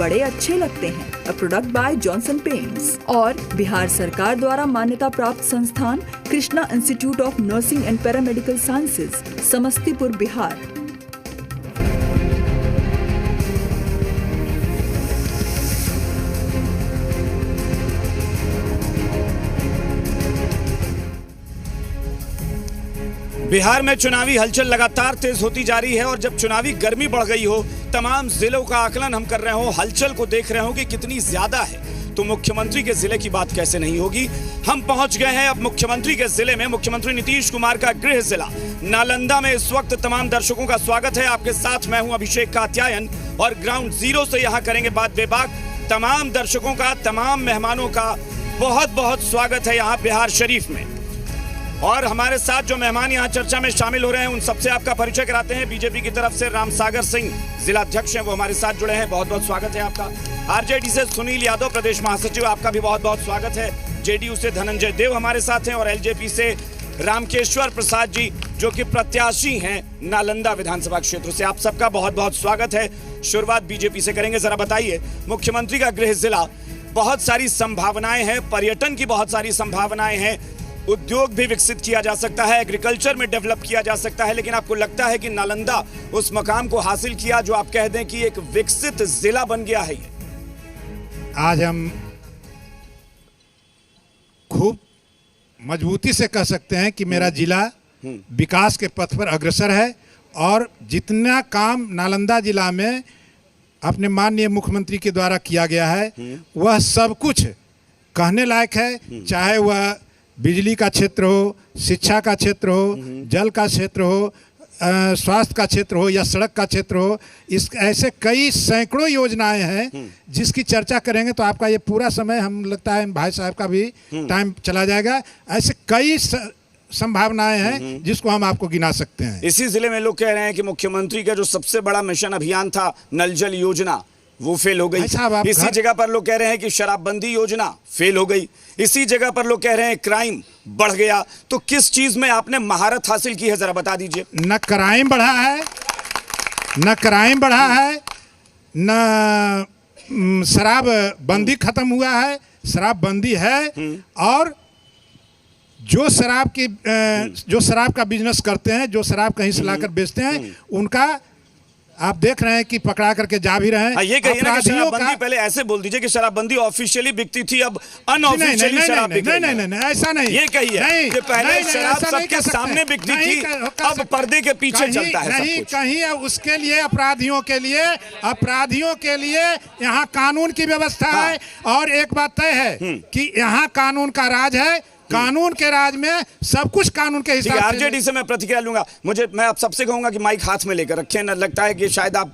बड़े अच्छे लगते हैं। A product by Johnson paints और बिहार सरकार द्वारा मान्यता प्राप्त संस्थान Krishna institute of nursing and paramedical sciences, Samastipur, Bihar. Bihar में चुनावी हलचल लगातार तेज होती जा रही है और जब चुनावी गर्मी बढ़ गई हो, तमाम जिलों का आकलन हम कर रहे हो, हलचल को देख रहे हो कि कितनी ज्यादा है, तो मुख्यमंत्री के जिले की बात कैसे नहीं होगी। हम पहुंच गए हैं अब मुख्यमंत्री के जिले में। मुख्यमंत्री नीतीश कुमार का गृह जिला नालंदा में इस वक्त तमाम दर्शकों का स्वागत है। आपके साथ मैं हूं अभिषेक कात्यायन और ग्राउंड जीरो से यहां करेंगे बात बेबाक। तमाम दर्शकों का, तमाम मेहमानों का बहुत बहुत स्वागत है यहाँ बिहार शरीफ में। और हमारे साथ जो मेहमान यहाँ चर्चा में शामिल हो रहे हैं उन सबसे आपका परिचय कराते हैं। बीजेपी की तरफ से रामसागर सिंह जिला अध्यक्ष हैं, वो हमारे साथ जुड़े हैं, बहुत बहुत स्वागत है आपका। आरजेडी से सुनील यादव प्रदेश महासचिव, आपका भी बहुत बहुत स्वागत है। जेडीयू से धनंजय देव हमारे साथ हैं और एलजेपी से रामकेश्वर प्रसाद जी जो कि प्रत्याशी हैं नालंदा विधानसभा क्षेत्र से, आप सबका बहुत बहुत स्वागत है। शुरुआत बीजेपी से करेंगे। जरा बताइए, मुख्यमंत्री का गृह जिला, बहुत सारी संभावनाएं हैं, पर्यटन की बहुत सारी संभावनाएं हैं, उद्योग भी विकसित किया जा सकता है, एग्रीकल्चर में डेवलप किया जा सकता है, लेकिन आपको लगता है कि नालंदा उस मकाम को हासिल किया जो आप कह दें कि एक विकसित जिला बन गया है? ये आज हम खूब मजबूती से कह सकते हैं कि मेरा जिला विकास के पथ पर अग्रसर है और जितना काम नालंदा जिला में अपने माननीय मुख्यमंत्री के द्वारा किया गया है वह सब कुछ कहने लायक है। चाहे वह बिजली का क्षेत्र हो, शिक्षा का क्षेत्र हो, जल का क्षेत्र हो, स्वास्थ्य का क्षेत्र हो या सड़क का क्षेत्र हो, इस ऐसे कई सैकड़ों योजनाएं हैं जिसकी चर्चा करेंगे तो आपका ये पूरा समय, हम लगता है भाई साहब का भी टाइम चला जाएगा। ऐसे कई संभावनाएं हैं जिसको हम आपको गिना सकते हैं। इसी जिले में लोग कह रहे हैं कि मुख्यमंत्री का जो सबसे बड़ा मिशन अभियान था नल जल योजना, वो फेल हो गई। इसी जगह पर लोग कह रहे हैं कि शराबबंदी योजना फेल हो गई। इसी जगह पर लोग कह रहे हैं क्राइम बढ़ गया। तो किस चीज में आपने महारत हासिल की है, जरा बता दीजिए। न क्राइम बढ़ा है, न क्राइम बढ़ा है, न शराबबंदी खत्म हुआ है, शराबबंदी है। और जो शराब का बिजनेस करते हैं, जो शराब कहीं से लाकर बेचते हैं, उनका आप देख रहे हैं कि पकड़ा करके जा भी रहे हैं। ये कहिए ना कि शराबबंदी, पहले ऐसे बोल दीजिए कि शराबबंदी ऑफिशियली बिकती थी, अब अनऑफिशियली शराब बिक रही है। नहीं, ऐसा नहीं। ये कहिए कि पहले शराब सबके सामने बिकती थी, अब पर्दे के पीछे चलता है सब कुछ। कहीं उसके लिए अपराधियों के लिए यहाँ कानून की व्यवस्था है। और एक बात तय है कि यहाँ कानून का राज है, कानून के राज में सब कुछ कानून के हिसाब से। आरजेडी से मैं प्रतिक्रिया लूंगा। मैं आप सबसे कहूंगा कि माइक हाथ में लेकर रखें, न लगता है कि शायद आप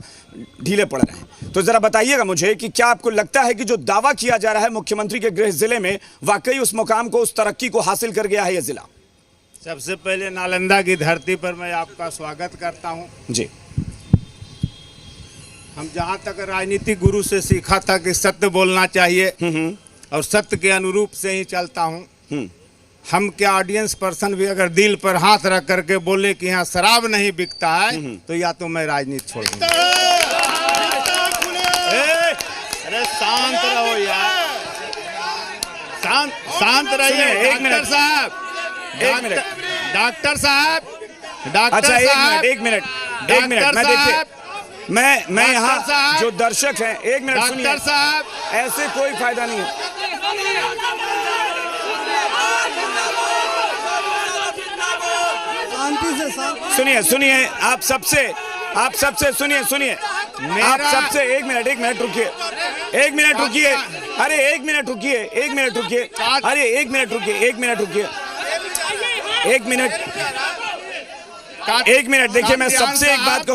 ढीले पड़ रहे हैं। तो जरा बताइएगा मुझे कि क्या आपको लगता है कि जो दावा किया जा रहा है मुख्यमंत्री के गृह जिले में, वाकई उस मुकाम को, उस तरक्की को हासिल कर गया है यह जिला? सबसे पहले नालंदा की धरती पर मैं आपका स्वागत करता हूं जी। हम जहां तक राजनीतिक गुरु से सीखा था कि सत्य बोलना चाहिए और सत्य के अनुरूप से ही चलता हूं। हम क्या ऑडियंस पर्सन भी अगर दिल पर हाथ रख करके बोले कि यहाँ शराब नहीं बिकता है तो या तो मैं राजनीति छोड़ दूंगा। अरे शांत रहो यार, शांत रहिए। डॉक्टर साहब, एक मिनट मैं देखिए, मैं यहाँ जो दर्शक हैं, एक मिनट सुनिए। डॉक्टर साहब, ऐसे कोई फायदा नहीं है। सुनिए, आप सबसे सुनिए, आप सबसे एक मिनट रुकिए। अरे एक मिनट रुकिए। अरे एक मिनट देखिए, मैं सबसे एक बात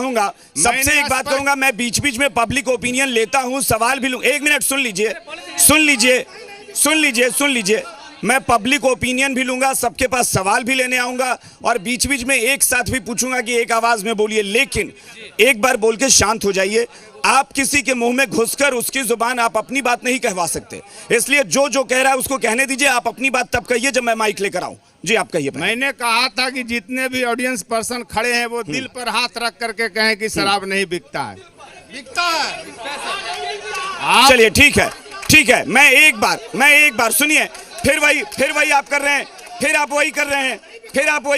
कहूंगा, मैं बीच बीच में पब्लिक ओपिनियन लेता हूं, सवाल भी लूं। एक मिनट सुन लीजिए। मैं पब्लिक ओपिनियन भी लूंगा, सबके पास सवाल भी लेने आऊंगा और बीच बीच में एक साथ भी पूछूंगा कि एक आवाज में बोलिए, लेकिन एक बार बोल के शांत हो जाइए। आप किसी के मुंह में घुसकर उसकी जुबान, आप अपनी बात नहीं कहवा सकते, इसलिए जो कह रहा है उसको कहने दीजिए। आप अपनी बात तब कहिए जब मैं माइक लेकर आऊं। जी आप कहिए। मैंने कहा था कि जितने भी ऑडियंस पर्सन खड़े हैं वो दिल पर हाथ रख करके कहें कि शराब नहीं बिकता है। बिकता है। चलिए ठीक है, मैं एक बार सुनिए, फिर वही आप कर रहे हैं, फिर आप वही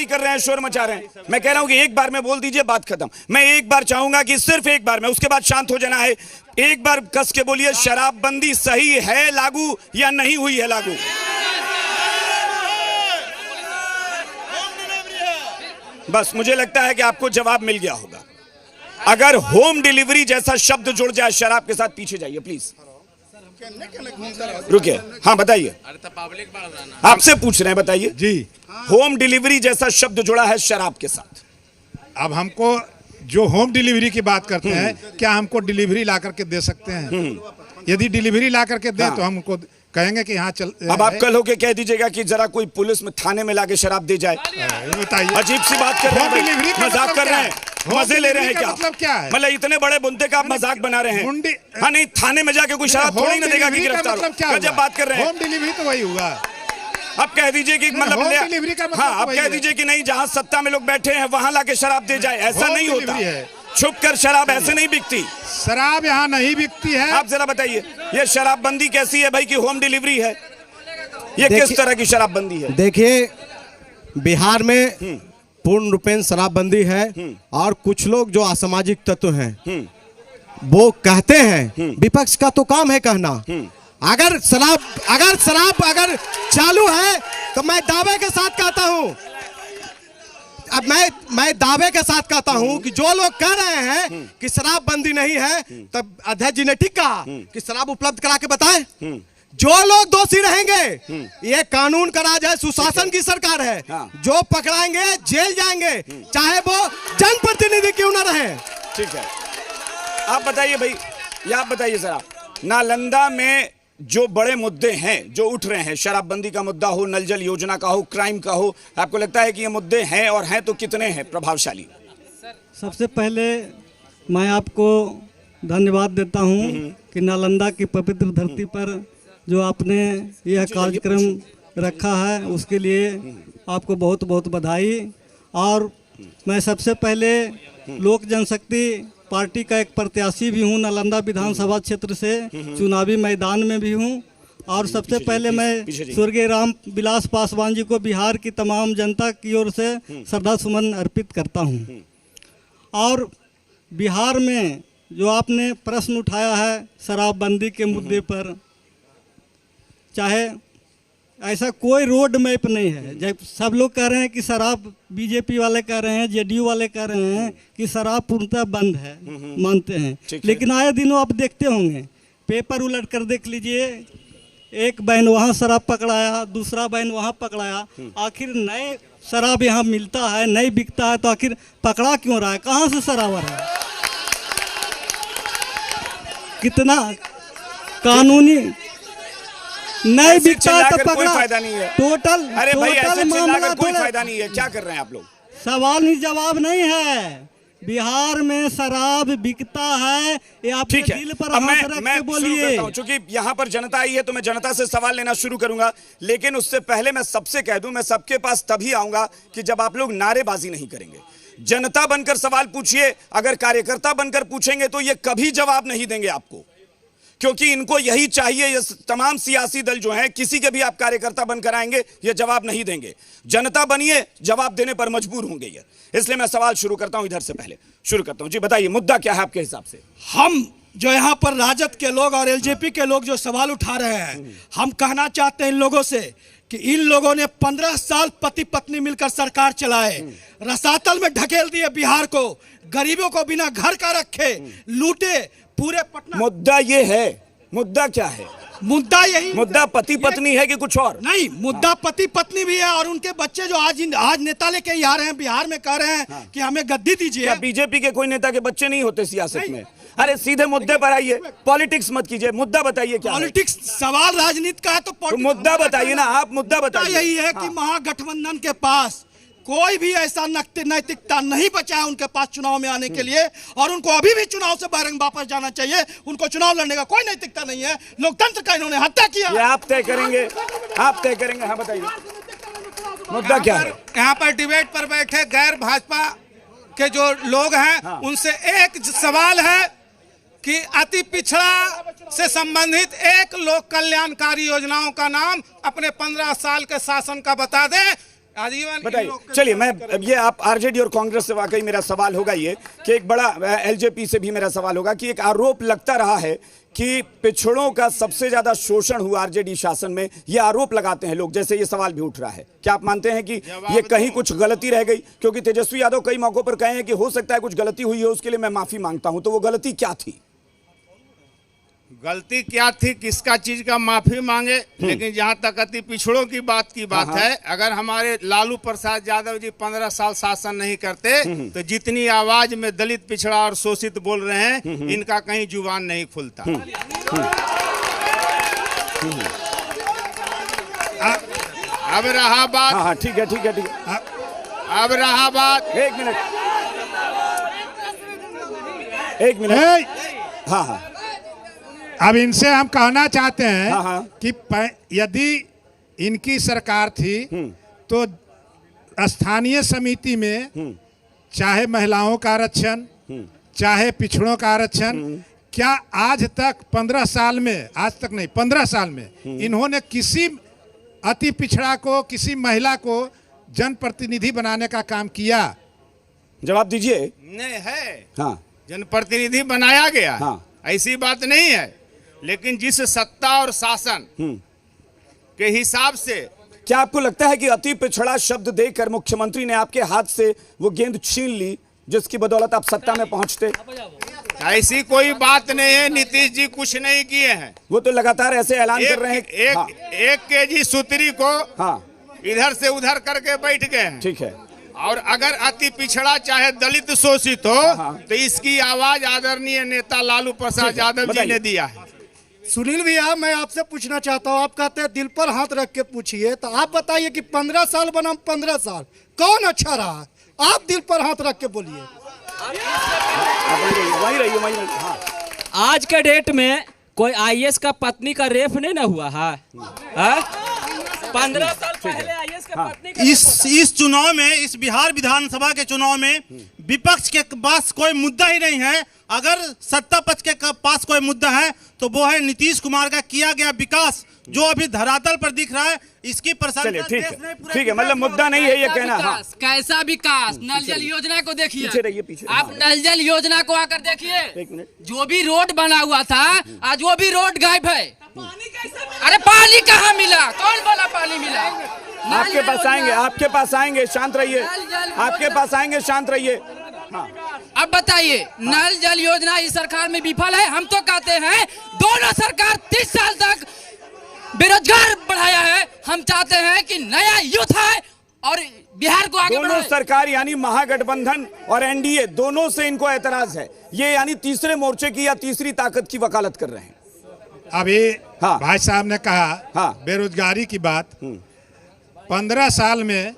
कर रहे हैं, शोर मचा रहे हैं। मैं कह रहा हूं कि एक बार में बोल दीजिए, बात खत्म। मैं एक बार चाहूंगा कि सिर्फ एक बार में, उसके बाद शांत हो जाना है। एक बार कस के बोलिए, शराबबंदी सही है लागू या नहीं हुई है लागू? बस मुझे लगता है कि आपको जवाब मिल गया होगा। अगर होम डिलीवरी जैसा शब्द जुड़ जाए शराब के साथ, पीछे जाइए प्लीज, रुकिए। हाँ बताइए, आपसे पूछ रहे हैं, बताइए जी। होम डिलीवरी जैसा शब्द जुड़ा है शराब के साथ। अब हमको जो होम डिलीवरी की बात करते हैं, क्या हमको डिलीवरी ला करके दे सकते हैं? यदि डिलीवरी ला करके दे तो हम उनको कहेंगे कि यहाँ चल। अब आप कल होके कह दीजिएगा कि जरा कोई पुलिस में थाने में लाके शराब दे जाए। बताइए, अजीब सी बात कर रहे हैं, मजाक कर रहे हैं, मजे ले रहे हैं क्या? मतलब क्या है? मतलब इतने बड़े बुंदे का आप मजाक बना रहे हैं। हाँ नहीं, थाने में जाके कोई शराब थोड़ी ना देगा कि गिरफ्तार हो। जब बात कर रहे हैं होम डिलीवरी तो वही हुआ। आप कह दीजिए कि मतलब डिलीवरी का मतलब हाँ, आप कह दीजिए कि नहीं, जहाँ सत्ता में लोग बैठे हैं वहां लाके शराब दे जाए। ऐसा नहीं होता, छुप कर शराब ऐसे नहीं बिकती। शराब यहाँ नहीं बिकती है। आप जरा बताइए, ये शराबबंदी कैसी है भाई कि होम डिलीवरी है? ये किस तरह की शराबबंदी है? देखिए, बिहार में पूर्ण रूपेण शराबबंदी है, और कुछ लोग जो असामाजिक तत्व हैं वो कहते हैं, विपक्ष का तो काम है कहना, अगर शराब चालू है तो मैं दावे के साथ कहता हूं, अब मैं दावे के साथ कहता हूं कि जो लोग कह रहे हैं कि शराबबंदी नहीं है, तब अध्यक्ष जी ने ठीक कहा कि शराब उपलब्ध करा के बताएं। जो लोग दोषी रहेंगे, ये कानून का राज है, सुशासन की सरकार है, जो पकड़ाएंगे जेल जाएंगे, चाहे वो जनप्रतिनिधि क्यों ना रहे। ठीक है, आप बताइए भाई, ये आप बताइए जरा, नालंदा में जो बड़े मुद्दे हैं जो उठ रहे हैं, शराबबंदी का मुद्दा हो, नल जल योजना का हो, क्राइम का हो, आपको लगता है कि ये मुद्दे हैं, और हैं तो कितने हैं प्रभावशाली? सबसे पहले मैं आपको धन्यवाद देता हूं कि नालंदा की पवित्र धरती पर जो आपने यह कार्यक्रम रखा है, उसके लिए आपको बहुत बहुत बधाई। और मैं सबसे पहले लोक जनशक्ति पार्टी का एक प्रत्याशी भी हूं, नालंदा विधानसभा क्षेत्र से चुनावी मैदान में भी हूं। और सबसे पहले मैं स्वर्गीय राम विलास पासवान जी को बिहार की तमाम जनता की ओर से श्रद्धा सुमन अर्पित करता हूं। और बिहार में जो आपने प्रश्न उठाया है शराबबंदी के मुद्दे पर, चाहे ऐसा कोई रोड मैप नहीं है। जब सब लोग कह रहे हैं कि शराब, बीजेपी वाले कह रहे हैं, जेडीयू वाले कह रहे हैं कि शराब पूर्णतः बंद है, मानते हैं, लेकिन आए दिनों आप देखते होंगे, पेपर उलट कर देख लीजिए, एक बैन वहाँ शराब पकड़ाया, दूसरा बैन वहाँ पकड़ाया। आखिर नए शराब यहाँ मिलता है, नहीं बिकता है, तो आखिर पकड़ा क्यों रहा है? कहाँ से शराब आ रहा है? कितना कानूनी नहीं बिकता तो पकड़ा, कोई फायदा नहीं है। टोटल अरे भाई, ऐसे चिल्लाकर कोई थोड़ा, फायदा नहीं है। क्या कर रहे हैं आप लोग? सवाल नहीं जवाब नहीं है। बिहार में शराब बिकता है, ये आप ठीक है। दिल पर अब हाथ रख के बोलिए। चूंकि यहाँ पर जनता आई है तो मैं जनता से सवाल लेना शुरू करूंगा, लेकिन उससे पहले मैं सबसे कह दूं, मैं सबके पास तभी आऊंगा कि जब आप लोग नारेबाजी नहीं करेंगे। जनता बनकर सवाल पूछिए, अगर कार्यकर्ता बनकर पूछेंगे तो ये कभी जवाब नहीं देंगे आपको, क्योंकि इनको यही चाहिए। ये तमाम सियासी दल जो हैं, किसी के भी आप कार्यकर्ता बनकर आएंगे ये जवाब नहीं देंगे। जनता बनिए, जवाब देने पर मजबूर होंगे ये। इसलिए मैं सवाल शुरू करता हूं, इधर से पहले शुरू करता हूं। जी बताइए, मुद्दा क्या है आपके हिसाब से? हम जो यहाँ पर राजद के लोग और एलजेपी के लोग जो सवाल उठा रहे हैं, हम कहना चाहते हैं इन लोगों से कि इन लोगों ने 15 साल पति पत्नी मिलकर सरकार चलाए, रसातल में ढकेल दिए बिहार को, गरीबों को बिना घर का रखे लूटे पूरे पटना। मुद्दा ये है, मुद्दा क्या है? मुद्दा यही, मुद्दा पति पत्नी है कि कुछ और? नहीं, मुद्दा पति पत्नी भी है, और उनके बच्चे जो आज नेता लेके आ रहे हैं बिहार में, कह रहे हैं कि हमें गद्दी दीजिए। क्या बीजेपी के कोई नेता के बच्चे नहीं होते सियासत में? अरे सीधे मुद्दे पर आइए, पॉलिटिक्स मत कीजिए, मुद्दा बताइए क्या? पॉलिटिक्स सवाल राजनीति का है तो मुद्दा बताइए ना, आप मुद्दा बताइए। यही है कि महागठबंधन के पास कोई भी ऐसा नैतिकता नहीं बचा है उनके पास चुनाव में आने के लिए, और उनको अभी भी चुनाव से बहिरंग वापस जाना चाहिए। उनको चुनाव लड़ने का कोई नैतिकता नहीं है। लोकतंत्र का इन्होंने हत्या किया। ये आप तय करेंगे, आप तय करेंगे। हाँ बताइए, मुद्दा क्या है? यहाँ पर डिबेट पर बैठे गैर भाजपा के जो लोग हैं, उनसे एक सवाल है कि अति पिछड़ा से संबंधित एक लोक कल्याणकारी योजनाओं का नाम अपने 15 साल के शासन का बता दें। आजीवन बताइए। चलिए, मैं ये आप आरजेडी और कांग्रेस से वाकई मेरा सवाल होगा ये कि एक बड़ा एलजेपी से भी मेरा सवाल होगा कि एक आरोप लगता रहा है कि पिछड़ों का सबसे ज्यादा शोषण हुआ आरजेडी शासन में। ये आरोप लगाते हैं लोग, जैसे ये सवाल भी उठ रहा है। क्या आप मानते हैं कि ये कहीं कुछ गलती रह गई? क्योंकि तेजस्वी यादव कई मौकों पर कहे हैं कि हो सकता है कुछ गलती हुई है, उसके लिए मैं माफी मांगता हूं। तो वो गलती क्या थी? गलती क्या थी, किसका चीज का माफी मांगे? लेकिन जहां तक अति पिछड़ों की बात है, अगर हमारे लालू प्रसाद यादव जी 15 साल शासन नहीं करते तो जितनी आवाज में दलित, पिछड़ा और शोषित बोल रहे हैं, इनका कहीं जुबान नहीं खुलता। अब रहा बात, हाँ ठीक है, अब रहा बात, एक मिनट। हाँ, अब इनसे हम कहना चाहते हैं हाँ। कि यदि इनकी सरकार थी तो स्थानीय समिति में चाहे महिलाओं का आरक्षण, चाहे पिछड़ों का आरक्षण, क्या आज तक 15 साल में, आज तक नहीं 15 साल में इन्होंने किसी अति पिछड़ा को, किसी महिला को जनप्रतिनिधि बनाने का काम किया? जवाब दीजिए। नहीं है। हाँ, जनप्रतिनिधि बनाया गया। हाँ। ऐसी बात नहीं है, लेकिन जिस सत्ता और शासन के हिसाब से। क्या आपको लगता है कि अति पिछड़ा शब्द देकर मुख्यमंत्री ने आपके हाथ से वो गेंद छीन ली, जिसकी बदौलत आप सत्ता में पहुंचते? ऐसी कोई बात नहीं है। नीतीश जी कुछ नहीं किए हैं। वो तो लगातार ऐसे ऐलान कर रहे हैं। हाँ। एक केजी सूत्री को हाँ, इधर से उधर करके बैठ गए हैं। ठीक है। और अगर अति पिछड़ा चाहे दलित शोषित हो तो इसकी आवाज आदरणीय नेता लालू प्रसाद यादव जी ने दिया है। सुनील भैया, मैं आपसे पूछना चाहता हूँ, आप कहते हैं दिल पर हाथ रख के पूछिए, तो आप बताइए कि 15 साल बनाम 15 साल कौन अच्छा रहा? आप दिल पर हाथ रख के बोलिए। वही रहिए। हाँ। आज के डेट में कोई आईएएस का पत्नी का रेप नहीं ना हुआ है? 15 साल पहले आईएएस का पत्नी का इस चुनाव में, इस बिहार विधानसभा के चुनाव में विपक्ष के पास कोई मुद्दा ही नहीं है। अगर सत्ता पक्ष के पास कोई मुद्दा है तो वो है नीतीश कुमार का किया गया विकास, जो अभी धरातल पर दिख रहा है। इसकी प्रशंसा ठीक है, मतलब मुद्दा नहीं है ये कहना। हाँ। कैसा विकास? नल जल योजना को देखिए, पीछे रहिए, पीछे। आप नल जल योजना को आकर देखिए। एक मिनट। जो भी रोड बना हुआ था, आज वो भी रोड गायब है। अरे पानी कहाँ मिला? कौन बोला पानी मिला? आपके पास आएंगे, आपके पास आएंगे, शांत रहिए। आपके पास आएंगे, शांत रहिए। हाँ। अब बताइए, नल जल योजना इस सरकार में विफल है। हम तो कहते हैं दोनों सरकार 30 साल तक बेरोजगार बढ़ाया है। हम चाहते हैं कि नया यूथ है और बिहार को आगे दोनों सरकार यानी महागठबंधन और एनडीए, दोनों से इनको ऐतराज है। ये यानी तीसरे मोर्चे की या तीसरी ताकत की वकालत कर रहे हैं। अभी हाँ। भाई साहब ने कहा हाँ। बेरोजगारी की बात। 15 साल में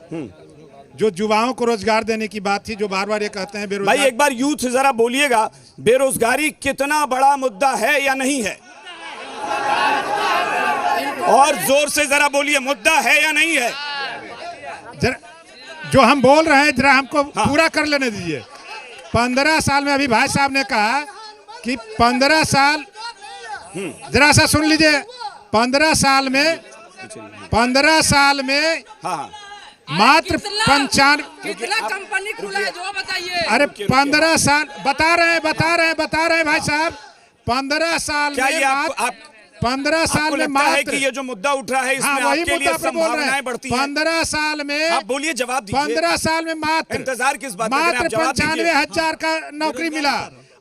जो युवाओं को रोजगार देने की बात थी, जो बार बार ये कहते हैं बेरोजगार। भाई एक बार यूथ से जरा बोलिएगा, बेरोजगारी कितना बड़ा मुद्दा है या नहीं है? और जोर से जरा बोलिए, मुद्दा है या नहीं है? जो हम बोल रहे हैं जरा हमको पूरा कर लेने दीजिए। 15 साल में, अभी भाई साहब ने कहा कि 15 साल, जरा सा सुन लीजिए। 15 साल में हाँ। मात्र 95 कितना कंपनी खुला है जो बताइए। अरे 15 साल बता रहे हैं भाई साहब। 15 साल क्या ये में 15 साल में लगता है मात्र, कि ये जो मुद्दा उठ रहा है इसमें हाँ, वही आपके लिए मुद्दा बोल रहे संभावनाएं हैं। बढ़ती हैं? 15 साल में, आप बोलिए, जवाब दीजिए। 15 साल में मात्र इंतजार किस बात का करें? आप मात्र जवाब दीजिए। 95,000 का नौकरी मिला।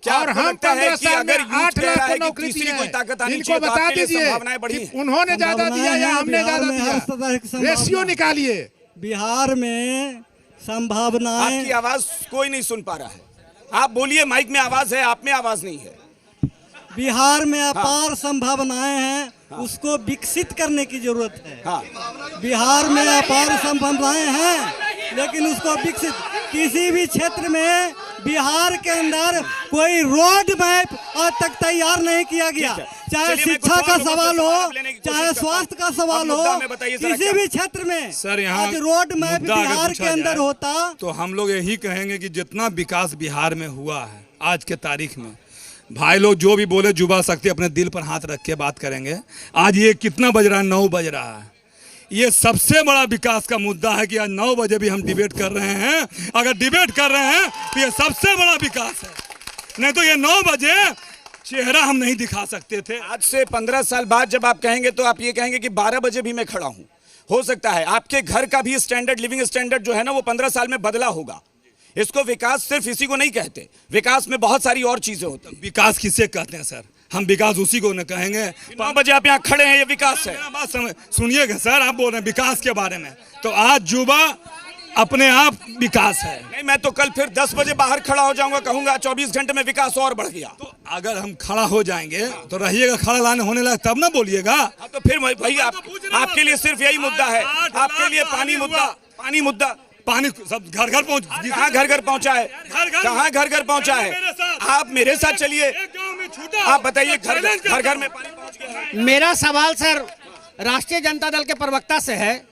क्या और आपको हम लगता है 15 कि साल में अगर यूथ 8 कह रहा लाख है को कि नौकरी तीसरी दी कोई है? ताकत आनी इनको चाहिए, तो बता आपके लिए दीजिए संभावनाएं बढ़ी कि हैं? उन्होंने ज्यादा दिया या हमने ज्यादा दिया? रेशियो निकालिए। बिहार में संभावनाएं, आपकी आवाज कोई नहीं सुन पा रहा है। आप बोलिए, माइक में आवाज है, आप में आवाज नहीं है। बिहार में अपार संभावनाएं हैं, उसको विकसित करने की जरूरत है। हाँ। बिहार में अपार संभावनाएं हैं, लेकिन उसको विकसित, किसी भी क्षेत्र में बिहार के अंदर कोई रोड मैप आज तक तैयार नहीं किया गया। चाहे शिक्षा का सवाल हो, चाहे स्वास्थ्य का सवाल हो, किसी भी क्षेत्र में सर यहाँ आज रोड मैप बिहार के अंदर होता तो हम लोग यही कहेंगे कि जितना विकास बिहार में हुआ है आज के तारीख में, भाई लोग जो भी बोले जुबा शक्ति अपने दिल पर हाथ रख के बात करेंगे। आज ये कितना बज रहा है? 9 बज रहा है। ये सबसे बड़ा विकास का मुद्दा है कि आज 9 बजे भी हम डिबेट कर रहे हैं। अगर डिबेट कर रहे हैं तो ये सबसे बड़ा विकास है, नहीं तो ये 9 बजे चेहरा हम नहीं दिखा सकते थे। आज से 15 साल बाद जब आप कहेंगे तो आप ये कहेंगे कि 12 बजे भी मैं खड़ा हूं। हो सकता है आपके घर का भी स्टैंडर्ड, लिविंग स्टैंडर्ड जो है ना, वो 15 साल में बदला होगा। इसको विकास सिर्फ इसी को नहीं कहते, विकास में बहुत सारी और चीजें होती हैं। विकास किसे कहते हैं सर? हम विकास उसी को न कहेंगे। 9 बजे आप यहाँ खड़े हैं, ये विकास है। बात सुनिएगा सर, आप बोल रहे हैं विकास के बारे में, तो आज युवा अपने आप विकास है। नहीं, मैं तो कल फिर 10 बजे बाहर खड़ा हो जाऊंगा, कहूंगा 24 घंटे में विकास और बढ़ गया। तो अगर हम खड़ा हो जाएंगे तो रहिएगा, खड़ा लाने होने लगा तब ना बोलिएगा। तो फिर भाई आपके लिए सिर्फ यही मुद्दा है, आपके लिए पानी मुद्दा पानी सब घर घर पहुंच, कहाँ घर घर पहुंचा है? कहाँ घर घर पहुंचा है? आप मेरे साथ चलिए, आप बताइए घर घर में पानी पहुंच गया। मेरा सवाल सर राष्ट्रीय जनता दल के प्रवक्ता से है।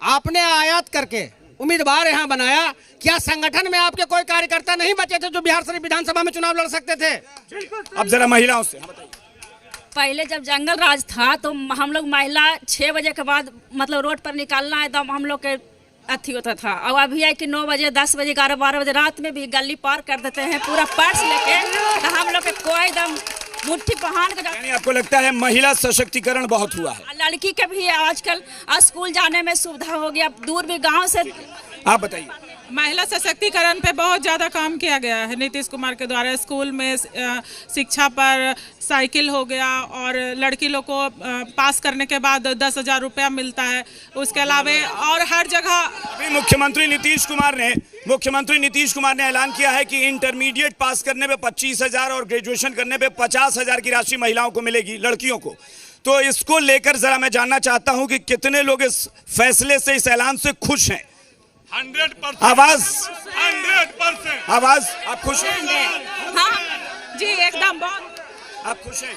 आपने आयात करके उम्मीदवार यहाँ बनाया, क्या संगठन में आपके कोई कार्यकर्ता नहीं बचे थे जो बिहार शरीफ विधानसभा में चुनाव लड़ सकते थे? अब जरा महिलाओं से पहले जब जंगल राज था तो हम लोग महिला 6 बजे के बाद मतलब रोड पर निकालना एकदम हम लोग के अथी होता था। अब अभी है कि 9 बजे 10 बजे 11 12 बजे रात में भी गली पार कर देते हैं पूरा पर्स लेके, तो हम लोग के कोई एकदम मुट्ठी पहन के। यानी आपको लगता है महिला सशक्तिकरण बहुत हुआ है? लड़की के भी आजकल स्कूल जाने में सुविधा हो गया, दूर भी गांव से। आप बताइए। महिला सशक्तिकरण पे बहुत ज़्यादा काम किया गया है नीतीश कुमार के द्वारा। स्कूल में शिक्षा पर साइकिल हो गया और लड़की लोग को पास करने के बाद 10,000 रुपया मिलता है। उसके अलावा और हर जगह अभी मुख्यमंत्री नीतीश कुमार ने ऐलान किया है कि इंटरमीडिएट पास करने पे 25,000 और ग्रेजुएशन करने पे 50,000 की राशि महिलाओं को मिलेगी, लड़कियों को। तो इसको लेकर जरा मैं जानना चाहता हूं कि कितने लोग इस फैसले से, इस ऐलान से खुश हैं? 100%। आवाज 100%। आवाज। आप खुश हैं? हाँ जी, एकदम बहुत। आप खुश हैं?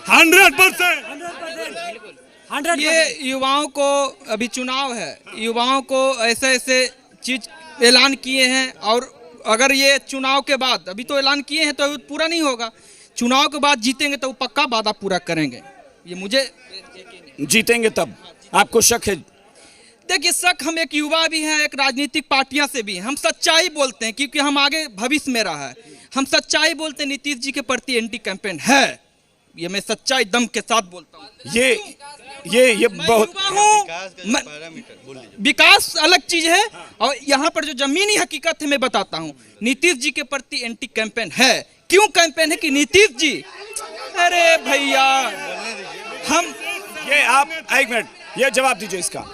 100%। ये युवाओं को, अभी चुनाव है, युवाओं को ऐसे ऐसे चीज ऐलान किए हैं, और अगर ये चुनाव के बाद, अभी तो ऐलान किए हैं तो पूरा नहीं होगा, चुनाव के बाद जीतेंगे तो पक्का वादा पूरा करेंगे। ये मुझे जीतेंगे तब आपको शक है? देखिए, शक, हम एक युवा भी हैं, एक राजनीतिक पार्टियां से भी, हम सच्चाई बोलते हैं क्योंकि हम आगे भविष्य में रहा है, हम सच्चाई बोलते हैं। नीतीश जी के प्रति एंटी कैंपेन है, ये मैं सच्चाई दम के साथ बोलता हूँ। ये बहुत विकास अलग चीज है, और यहाँ पर जो जमीनी हकीकत है मैं बताता हूँ। नीतीश जी के प्रति एंटी कैंपेन है। क्यों कैंपेन है? कि नीतीश जी, अरे भैया हम, ये आप एक मिनट, ये जवाब दीजिए इसका।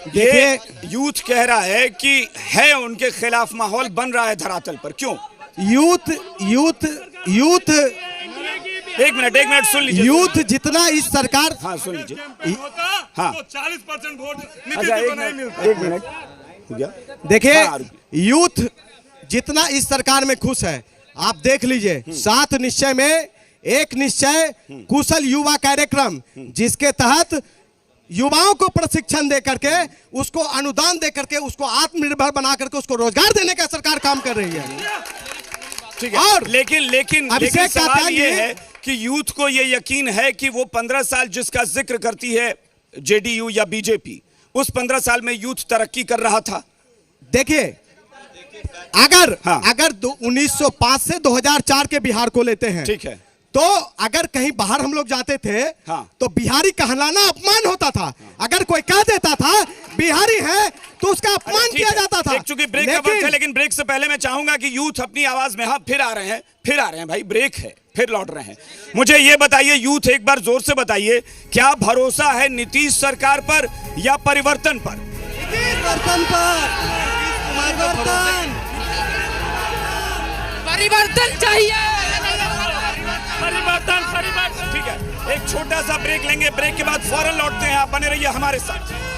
ये यूथ कह रहा है कि है उनके खिलाफ माहौल बन रहा है धरातल पर, क्यों? यूथ एक मिनट सुन लीजिए। यूथ जितना इस सरकार, हाँ सुन लीजिए, हाँ, तो 40% वोट अच्छा, एक मिनट देखिए, यूथ जितना इस सरकार में खुश है, आप देख लीजिए। 7 निश्चय में एक निश्चय कुशल युवा कार्यक्रम, जिसके तहत युवाओं को प्रशिक्षण दे करके, उसको अनुदान दे करके, उसको आत्मनिर्भर बना करके उसको रोजगार देने का सरकार काम कर रही है। ठीक है, और लेकिन सवाल ये है कि यूथ को ये यकीन है कि वो 15 साल जिसका जिक्र करती है जेडीयू या बीजेपी, उस 15 साल में यूथ तरक्की कर रहा था। देखिए, अगर 1905 से 2004 के बिहार को लेते हैं, ठीक है, तो अगर कहीं बाहर हम लोग जाते थे, तो बिहारी कहलाना अपमान होता था। अगर कोई कह देता था बिहारी है तो उसका अपमान किया जाता था। चूंकि ब्रेक का वक्त है, लेकिन ब्रेक से पहले मैं चाहूंगा कि यूथ अपनी आवाज में, हाँ फिर आ रहे हैं भाई, ब्रेक है, फिर लौट रहे हैं। मुझे ये बताइए यूथ, एक बार जोर से बताइए, क्या भरोसा है नीतीश सरकार पर या परिवर्तन पर? परिवर्तन चाहिए, परिवर्तन। ठीक है, एक छोटा सा ब्रेक लेंगे, ब्रेक के बाद फौरन लौटते हैं। आप बने रहिए हमारे साथ।